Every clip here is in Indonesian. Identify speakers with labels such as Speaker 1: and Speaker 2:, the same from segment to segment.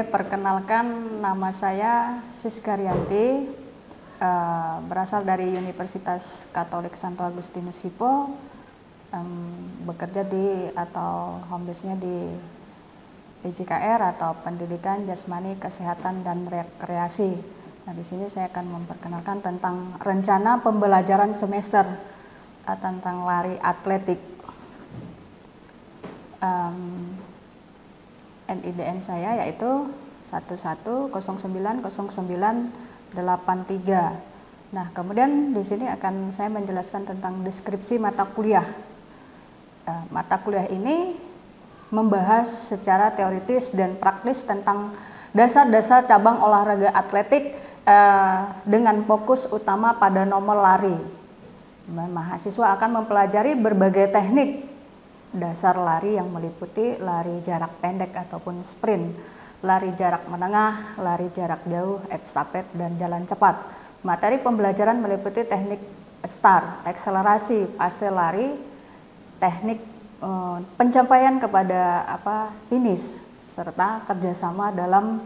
Speaker 1: Oke, perkenalkan nama saya Siska Rianti, berasal dari Universitas Katolik Santo Agustinus Hippo, bekerja di atau home base-nya di PJKR atau Pendidikan Jasmani Kesehatan dan Rekreasi. Nah, di sini saya akan memperkenalkan tentang rencana pembelajaran semester tentang lari atletik. NIDN saya yaitu 11090983. Nah, kemudian di sini akan saya menjelaskan tentang deskripsi mata kuliah. Mata kuliah ini membahas secara teoritis dan praktis tentang dasar-dasar cabang olahraga atletik dengan fokus utama pada nomor lari. Mahasiswa akan mempelajari berbagai teknik dasar lari yang meliputi lari jarak pendek ataupun sprint, lari jarak menengah, lari jarak jauh, estafet, dan jalan cepat. Materi pembelajaran meliputi teknik start, akselerasi, fase lari, teknik pencapaian kepada finish, serta kerjasama dalam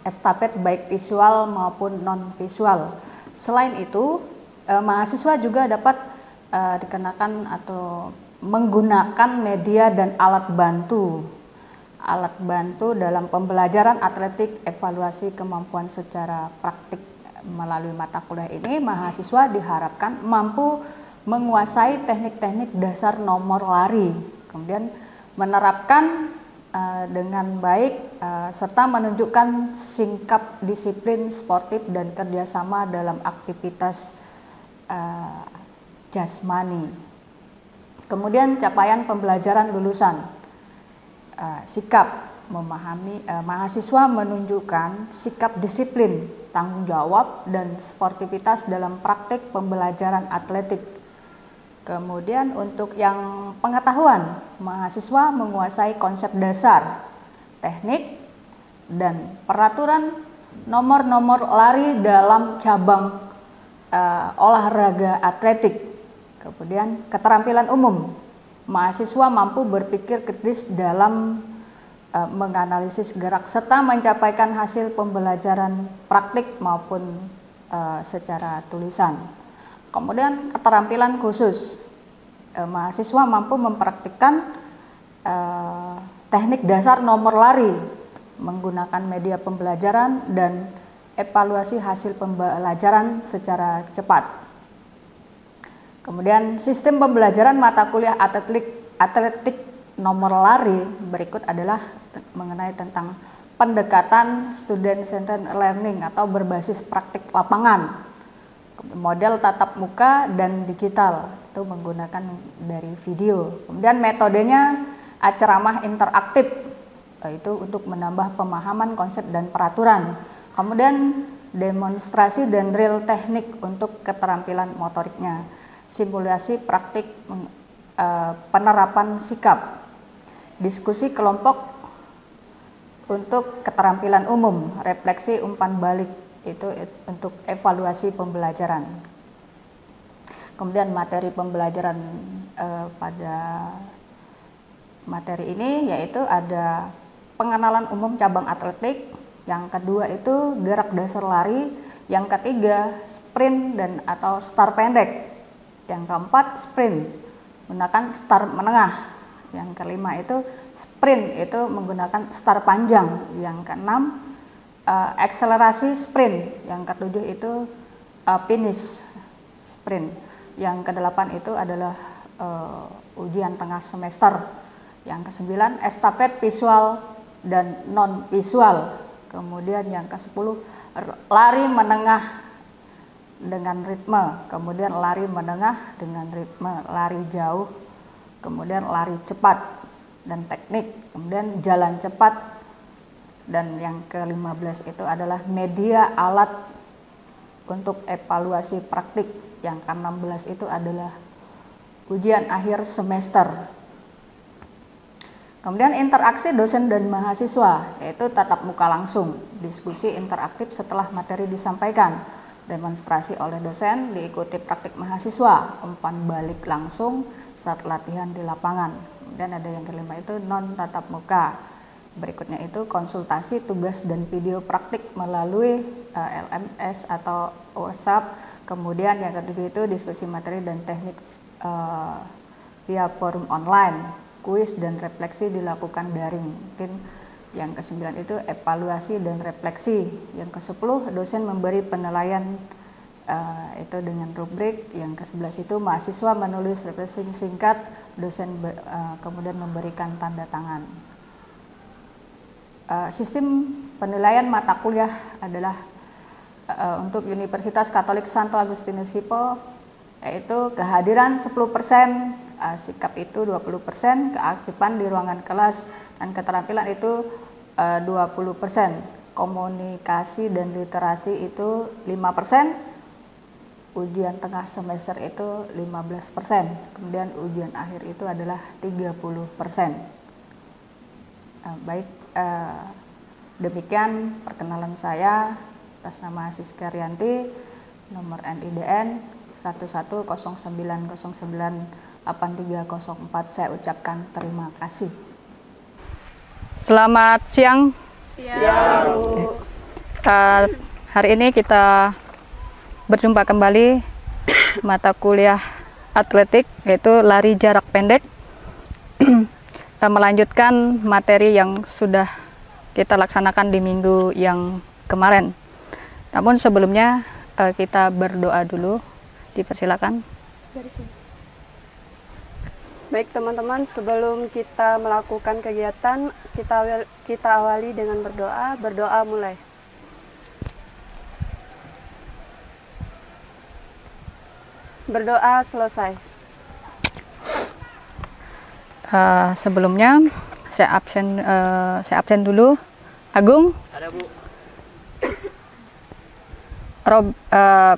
Speaker 1: estafet baik visual maupun non visual. Selain itu, mahasiswa juga dapat dikenakan atau menggunakan media dan alat bantu dalam pembelajaran atletik. Evaluasi kemampuan secara praktik melalui mata kuliah ini, mahasiswa diharapkan mampu menguasai teknik-teknik dasar nomor lari, kemudian menerapkan dengan baik serta menunjukkan sikap disiplin sportif dan kerjasama dalam aktivitas jasmani. Kemudian capaian pembelajaran lulusan, sikap memahami, mahasiswa menunjukkan sikap disiplin, tanggung jawab, dan sportivitas dalam praktik pembelajaran atletik. Kemudian untuk yang pengetahuan, mahasiswa menguasai konsep dasar, teknik, dan peraturan nomor-nomor lari dalam cabang olahraga atletik. Kemudian keterampilan umum, mahasiswa mampu berpikir kritis dalam menganalisis gerak serta mencapaikan hasil pembelajaran praktik maupun secara tulisan. Kemudian keterampilan khusus, mahasiswa mampu mempraktikkan teknik dasar nomor lari, menggunakan media pembelajaran dan evaluasi hasil pembelajaran secara cepat. Kemudian sistem pembelajaran mata kuliah atletik nomor lari berikut adalah mengenai tentang pendekatan student centered learning atau berbasis praktik lapangan, model tatap muka dan digital, itu menggunakan dari video. Kemudian metodenya ceramah interaktif, yaitu untuk menambah pemahaman konsep dan peraturan. Kemudian demonstrasi dan drill teknik untuk keterampilan motoriknya. Simulasi praktik penerapan sikap, diskusi kelompok untuk keterampilan umum, refleksi umpan balik, itu untuk evaluasi pembelajaran. Kemudian materi pembelajaran pada materi ini yaitu ada pengenalan umum cabang atletik, yang kedua itu gerak dasar lari, yang ketiga sprint dan atau start pendek, yang keempat sprint menggunakan start menengah, yang kelima itu sprint itu menggunakan start panjang, yang keenam akselerasi sprint, yang ketujuh itu finish sprint, yang kedelapan itu adalah ujian tengah semester, yang kesembilan estafet visual dan non visual, kemudian yang ke-10 lari menengah dengan ritme, kemudian lari menengah dengan ritme, lari jauh, kemudian lari cepat dan teknik, kemudian jalan cepat, dan yang ke-15 itu adalah media alat untuk evaluasi praktik, yang ke-16 itu adalah ujian akhir semester. Kemudian interaksi dosen dan mahasiswa, yaitu tatap muka langsung, diskusi interaktif setelah materi disampaikan, demonstrasi oleh dosen, diikuti praktik mahasiswa, umpan balik langsung saat latihan di lapangan. Dan ada yang kelima itu non tatap muka, Berikutnya itu konsultasi tugas dan video praktik melalui LMS atau WhatsApp. Kemudian yang kedua itu diskusi materi dan teknik via forum online. Kuis dan refleksi dilakukan daring. Mungkin yang ke-9 itu evaluasi dan refleksi. Yang ke-10 dosen memberi penilaian itu dengan rubrik. Yang ke-11 itu mahasiswa menulis refleksi singkat, dosen kemudian memberikan tanda tangan. Sistem penilaian mata kuliah adalah untuk Universitas Katolik Santo Agustinus Hippo, yaitu kehadiran 10%, sikap itu 20%, keaktifan di ruangan kelas dan keterampilan itu 20%, komunikasi dan literasi itu 5%, ujian tengah semester itu 15%, kemudian ujian akhir itu adalah 30%. Baik, demikian perkenalan saya. Atas nama Siska Rianti, nomor NIDN 1109098304, saya ucapkan terima kasih. Selamat siang. Siang. Hari ini kita berjumpa kembali mata kuliah atletik, yaitu lari jarak pendek. Melanjutkan materi yang sudah kita laksanakan di minggu yang kemarin. Namun sebelumnya kita berdoa dulu, dipersilakan.
Speaker 2: Dari sini. Baik teman-teman, sebelum kita melakukan kegiatan, kita awali dengan berdoa. Berdoa mulai. Berdoa selesai.
Speaker 1: Sebelumnya saya absen dulu. Agung.
Speaker 3: Ada, Bu.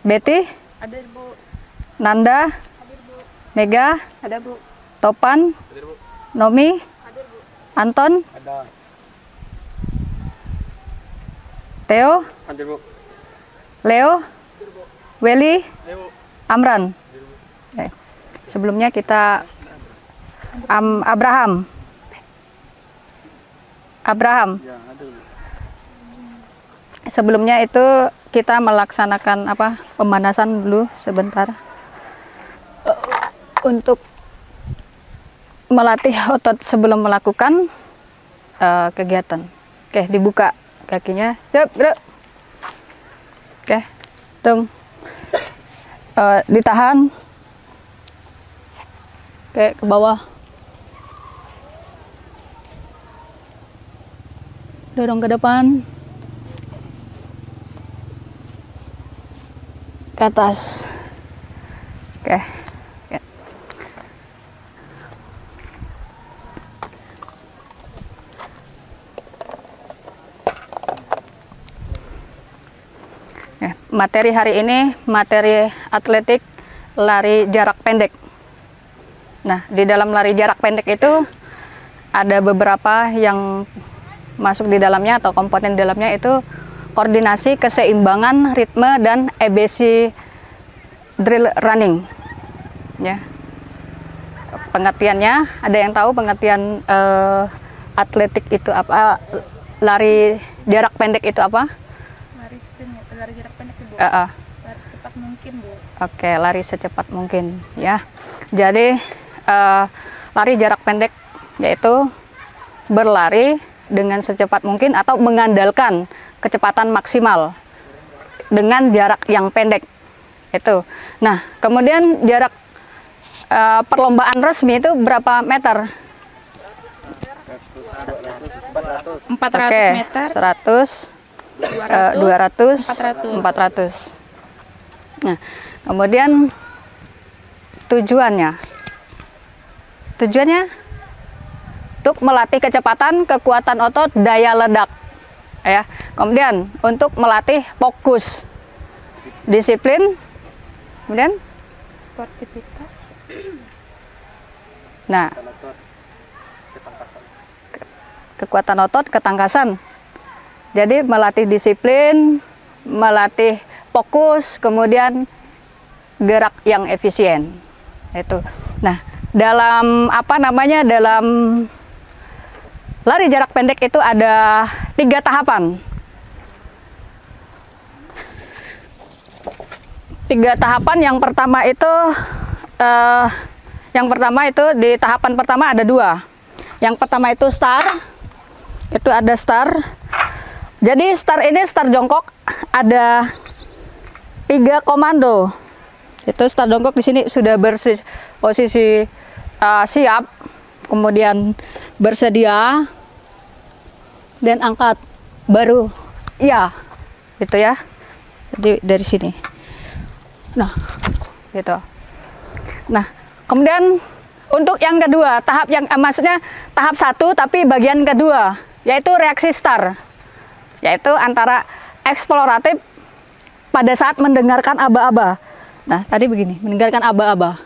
Speaker 1: Betty.
Speaker 2: Ada, Bu.
Speaker 1: Nanda.
Speaker 2: Hadir, Bu.
Speaker 1: Mega.
Speaker 2: Ada, Bu.
Speaker 1: Topan.
Speaker 3: Hadir, Bu.
Speaker 1: Nomi.
Speaker 2: Hadir, Bu.
Speaker 1: Anton.
Speaker 3: Ada.
Speaker 1: Theo.
Speaker 3: Hadir, Bu.
Speaker 1: Leo. Welly.
Speaker 3: Leo.
Speaker 1: Amran. Sebelumnya kita Abraham.
Speaker 3: Ya, ada, Bu.
Speaker 1: Sebelumnya itu kita melaksanakan pemanasan dulu sebentar untuk melatih otot sebelum melakukan kegiatan. Oke, dibuka kakinya. Cep, gerak. Oke, tung. Ditahan. Oke, ke bawah. Dorong ke depan. Ke atas. Oke. Ya. Materi hari ini materi atletik lari jarak pendek. Nah, di dalam lari jarak pendek itu ada beberapa yang masuk di dalamnya atau komponen di dalamnya itu koordinasi, keseimbangan, ritme, dan EBC drill running. Ya. Pengertiannya, ada yang tahu pengertian atletik itu apa? Lari jarak pendek itu apa?
Speaker 2: Lari sprint, lari jarak pendek, Bu. Lari secepat mungkin, Bu.
Speaker 1: Oke, lari secepat mungkin, ya. Jadi lari jarak pendek yaitu berlari dengan secepat mungkin atau mengandalkan kecepatan maksimal dengan jarak yang pendek itu. Nah, kemudian jarak perlombaan resmi itu berapa meter?
Speaker 2: 400 meter,
Speaker 1: 100, 200, 400. Nah, kemudian tujuannya untuk melatih kecepatan, kekuatan otot, daya ledak, ya. Kemudian untuk melatih fokus, disiplin, kemudian
Speaker 2: sportivitas.
Speaker 1: Nah, kekuatan otot, ketangkasan. Jadi melatih disiplin, melatih fokus, kemudian gerak yang efisien. Itu. Nah, dalam dalam
Speaker 3: lari jarak pendek itu ada 3 tahapan. 3 tahapan. Yang pertama itu di tahapan pertama ada 2. Yang pertama itu start. Itu ada start. Jadi start ini start jongkok ada 3 komando. Itu start jongkok di sini sudah posisi siap, kemudian bersedia dan angkat, baru iya, gitu ya. Jadi dari sini. Nah, gitu. Nah, kemudian untuk yang kedua, maksudnya tahap 1 tapi bagian kedua, yaitu reaksi start, yaitu antara eksploratif pada saat mendengarkan aba-aba. Nah, tadi begini, mendengarkan aba-aba.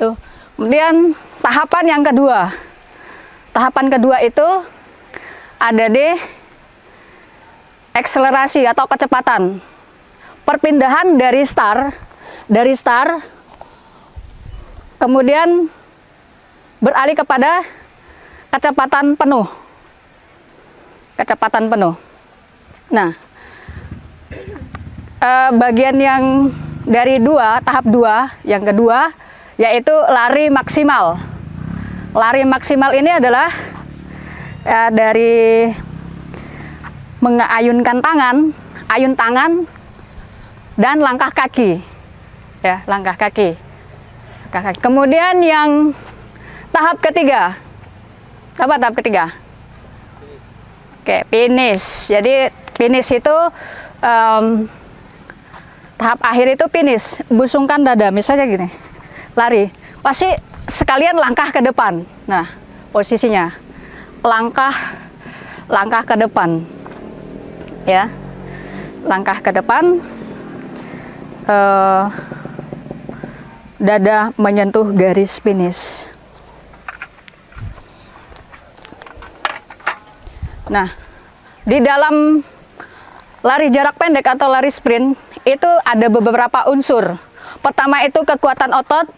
Speaker 3: Tuh. Kemudian tahapan yang kedua. Tahapan kedua itu ada di akselerasi atau kecepatan. Perpindahan dari start kemudian beralih kepada kecepatan penuh. Kecepatan penuh. Nah, bagian yang dari tahap 2 yang kedua yaitu lari maksimal. Lari maksimal ini adalah dari mengayunkan tangan, ayun tangan dan langkah kaki. Ya, langkah kaki. Kemudian yang tahap ketiga. Apa tahap ketiga? Oke, finish. Jadi finish itu tahap akhir itu finish, busungkan dada, misalnya gini, lari, pasti sekalian langkah ke depan. Nah, posisinya langkah ke depan, ya, langkah ke depan, dada menyentuh garis finish. Nah, di dalam lari jarak pendek atau lari sprint itu ada beberapa unsur. Pertama itu kekuatan otot,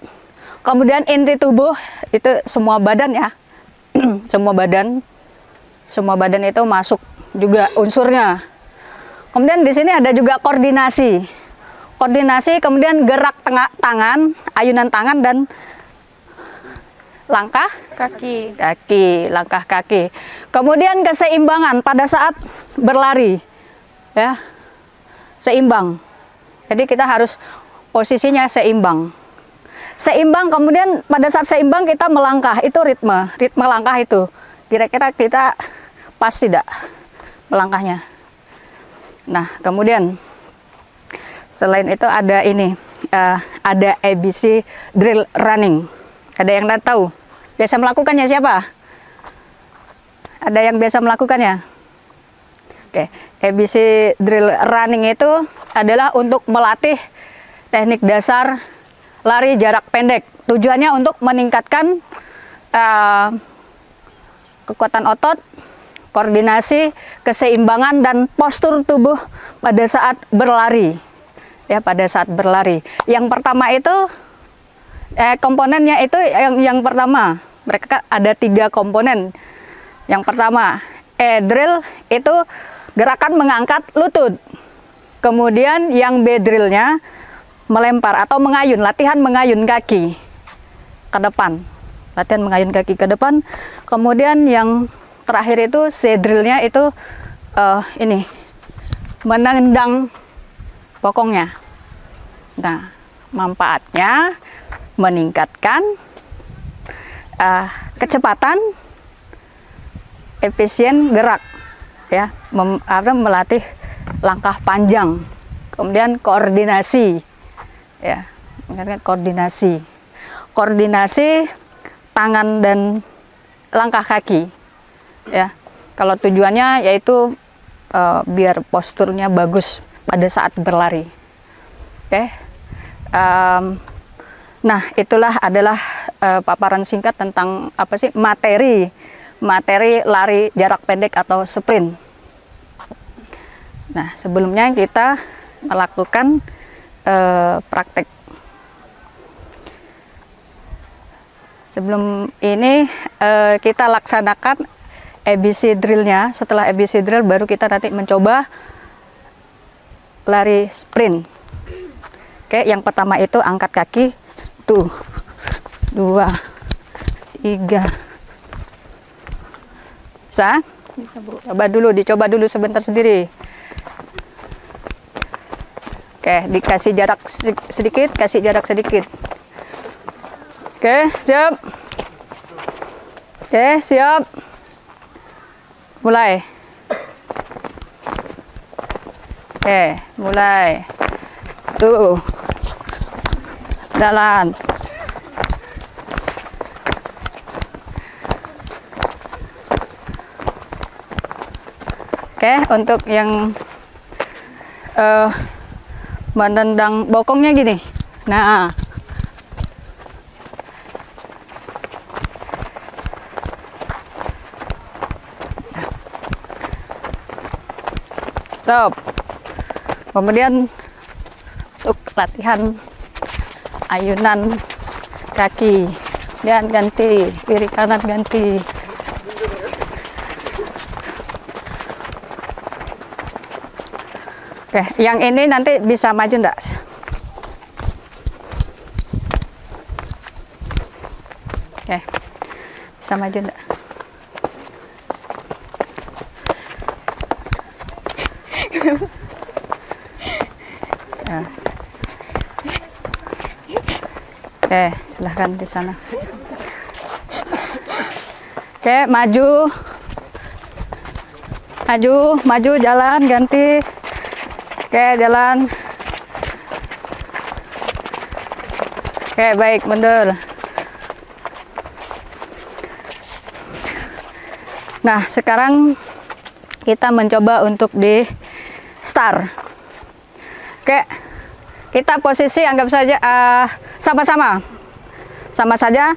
Speaker 3: kemudian inti tubuh, itu semua badan ya. semua badan itu masuk juga unsurnya. Kemudian di sini ada juga koordinasi, kemudian gerak tangan, ayunan tangan dan langkah langkah kaki. Kemudian keseimbangan pada saat berlari, ya, seimbang. Jadi kita harus posisinya seimbang. Kemudian pada saat seimbang kita melangkah, itu ritme langkah itu. Kira-kira kita pas tidak melangkahnya. Nah, kemudian selain itu ada ini, ada ABC drill running. Ada yang tahu? Biasa melakukannya siapa? Ada yang biasa melakukannya? Oke, ABC drill running itu adalah untuk melatih teknik dasar lari jarak pendek. Tujuannya untuk meningkatkan kekuatan otot, koordinasi, keseimbangan, dan postur tubuh pada saat berlari. Ya, pada saat berlari. Yang pertama itu, komponennya itu yang pertama. Mereka ada 3 komponen. Yang pertama, drill itu gerakan mengangkat lutut. Kemudian yang B drillnya melempar atau mengayun, latihan mengayun kaki ke depan. Latihan mengayun kaki ke depan. Kemudian yang terakhir itu C drillnya itu ini, menendang bokongnya. Nah, manfaatnya meningkatkan kecepatan, efisien gerak, ya, melatih langkah panjang, kemudian koordinasi, ya, koordinasi tangan dan langkah kaki, ya. Kalau tujuannya yaitu biar posturnya bagus pada saat berlari. Oke. Nah, itulah adalah paparan singkat tentang apa sih materi lari jarak pendek atau sprint. Nah, sebelumnya kita melakukan praktek. Sebelum ini kita laksanakan ABC drillnya. Setelah ABC drill baru kita nanti mencoba lari sprint. Oke, yang pertama itu angkat kaki. Tuh, 2, 3. Bisa?
Speaker 2: Bisa, Bu.
Speaker 3: Dicoba dulu sebentar sendiri. Oke, dikasih jarak sedikit, kasih jarak sedikit. Oke, siap. Oke, siap. Mulai. Oke, mulai. Tuh. Jalan. Oke, untuk yang menendang bokongnya gini. Nah, stop. Kemudian untuk latihan ayunan kaki, dan ganti kiri kanan ganti. Oke, yang ini nanti bisa maju enggak? Oke, bisa maju enggak? Ya. Oke, silahkan di sana. Oke, maju, jalan, ganti. Oke, jalan. Oke, baik, mundur. Nah, sekarang kita mencoba untuk di start. Oke, kita posisi anggap saja sama-sama. Sama saja,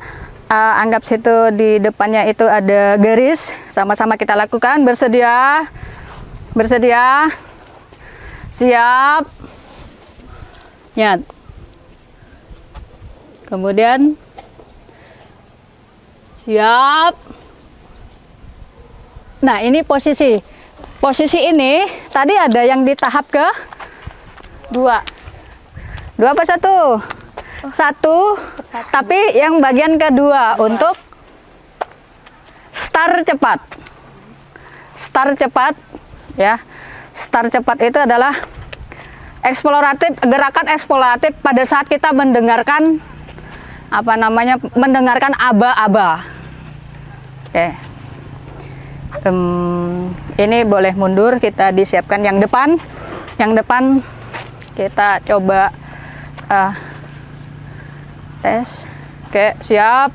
Speaker 3: anggap situ di depannya itu ada garis. Sama-sama kita lakukan. Bersedia. Siap. Nyat. Kemudian siap. Nah, ini posisi. Posisi ini tadi ada yang di tahap ke 2. 2 apa 1? 1. Tapi yang bagian kedua untuk start cepat. Start cepat ya. Start cepat itu adalah gerakan eksploratif pada saat kita mendengarkan mendengarkan aba-aba. Oke. Ini boleh mundur, kita disiapkan yang depan. Yang depan kita coba tes. Oke, siap.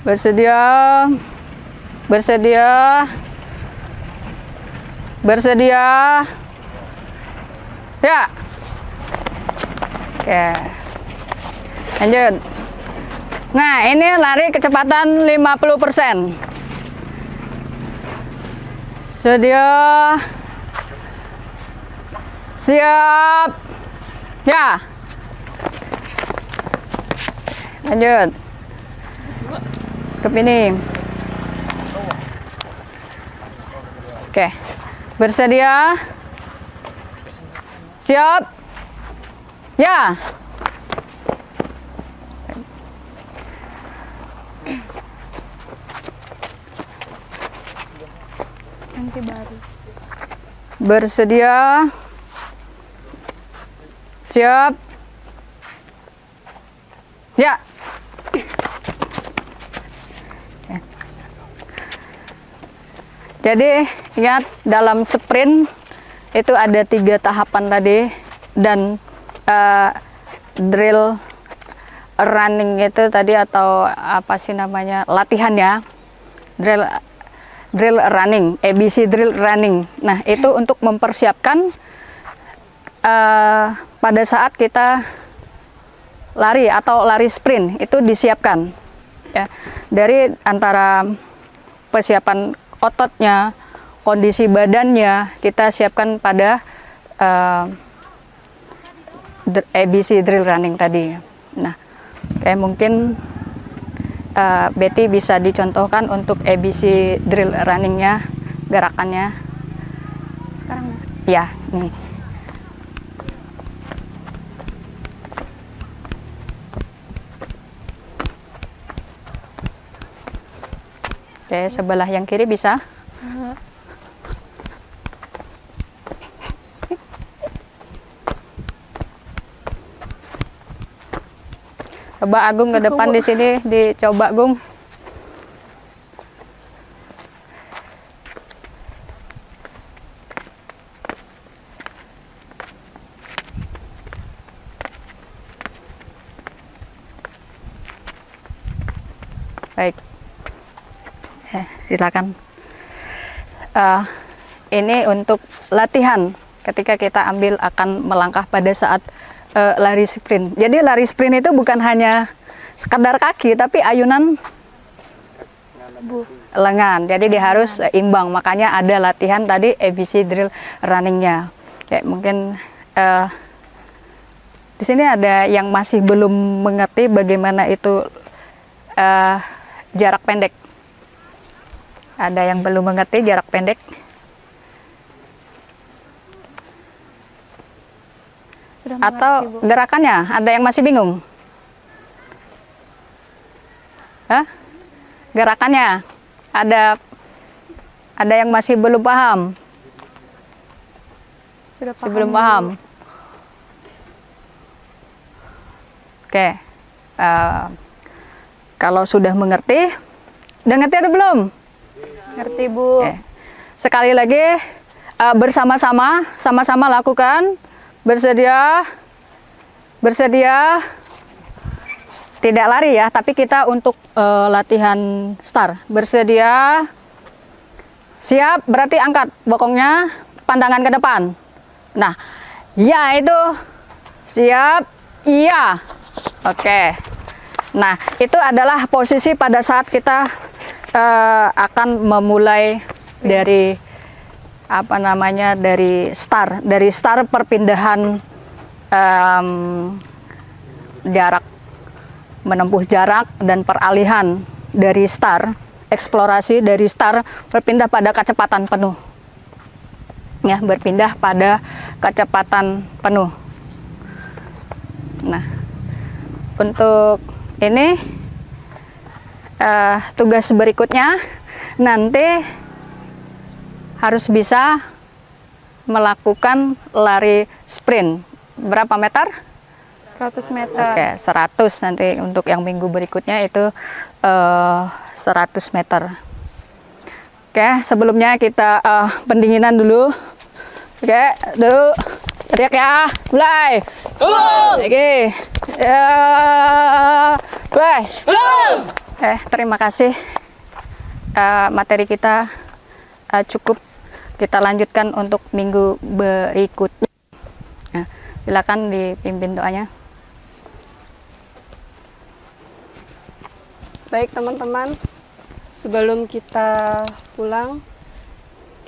Speaker 3: Bersedia. Ya. Oke. Lanjut. Nah, ini lari kecepatan 50%. Sedia. Siap. Ya. Lanjut. Ke ini. Oke. Bersedia. Siap. Ya.
Speaker 2: Nanti baru.
Speaker 3: Bersedia. Siap. Ya. Jadi ingat, dalam sprint itu ada 3 tahapan tadi, dan drill running itu tadi, atau apa sih namanya, latihannya drill running, ABC drill running. Nah, itu untuk mempersiapkan pada saat kita lari atau lari sprint, itu disiapkan ya, dari antara persiapan ototnya, kondisi badannya, kita siapkan pada ABC drill running tadi. Nah, mungkin Betty bisa dicontohkan untuk ABC drill runningnya, gerakannya.
Speaker 2: Sekarang
Speaker 3: Ya, nih. Oke, sebelah yang kiri bisa. Coba Agung ke depan di sini, dicoba Gung. Baik. Silakan. Ini untuk latihan ketika kita akan melangkah pada saat lari sprint. Jadi lari sprint itu bukan hanya sekedar kaki, tapi ayunan lengan. Jadi dia harus imbang. Makanya ada latihan tadi ABC drill runningnya. Kayak mungkin di sini ada yang masih belum mengerti bagaimana itu jarak pendek. Ada yang belum mengerti jarak pendek? Atau gerakannya? Ada yang masih bingung? Hah? Gerakannya? Ada yang masih belum paham?
Speaker 2: sudah paham.
Speaker 3: Belum paham? Oke. Kalau sudah mengerti, udah ngerti atau belum?
Speaker 2: Ngerti Bu.
Speaker 3: Sekali lagi bersama-sama, sama-sama lakukan. Bersedia, tidak lari ya, tapi kita untuk latihan start. Bersedia, siap, berarti angkat bokongnya, pandangan ke depan. Nah, ya itu, siap, iya, oke. Nah, itu adalah posisi pada saat kita akan memulai dari dari start perpindahan jarak, menempuh jarak dan peralihan dari start, eksplorasi dari start berpindah pada kecepatan penuh. Ya, berpindah pada kecepatan penuh. Nah, untuk ini tugas berikutnya nanti harus bisa melakukan lari sprint. Berapa meter?
Speaker 2: 100 meter.
Speaker 3: Oke, 100 nanti untuk yang minggu berikutnya itu 100 meter. Oke, sebelumnya kita pendinginan dulu. Oke, dulu. Teriak ya, mulai. Oke. Mulai. Terima kasih. Materi kita cukup. Kita lanjutkan untuk minggu berikutnya. Nah, silakan dipimpin doanya.
Speaker 2: Baik teman-teman, sebelum kita pulang,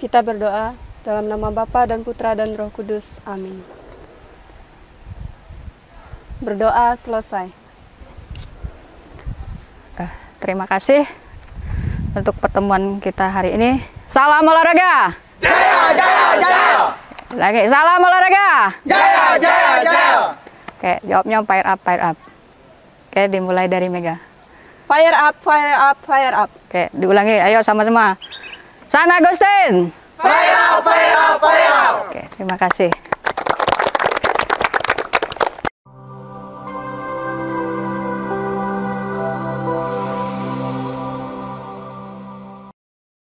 Speaker 2: kita berdoa dalam nama Bapa dan Putra dan Roh Kudus. Amin. Berdoa selesai.
Speaker 3: Terima kasih untuk pertemuan kita hari ini. Salam olahraga!
Speaker 4: Jaya, jaya, jaya!
Speaker 3: Lagi, salam olahraga!
Speaker 4: Jaya, jaya, jaya!
Speaker 3: Oke, jawabnya fire up, fire up. Oke, dimulai dari Mega.
Speaker 2: Fire up, fire up, fire up.
Speaker 3: Oke, diulangi, ayo sama-sama. Sana Agustin!
Speaker 4: Fire up, fire up, fire up!
Speaker 3: Oke, terima kasih.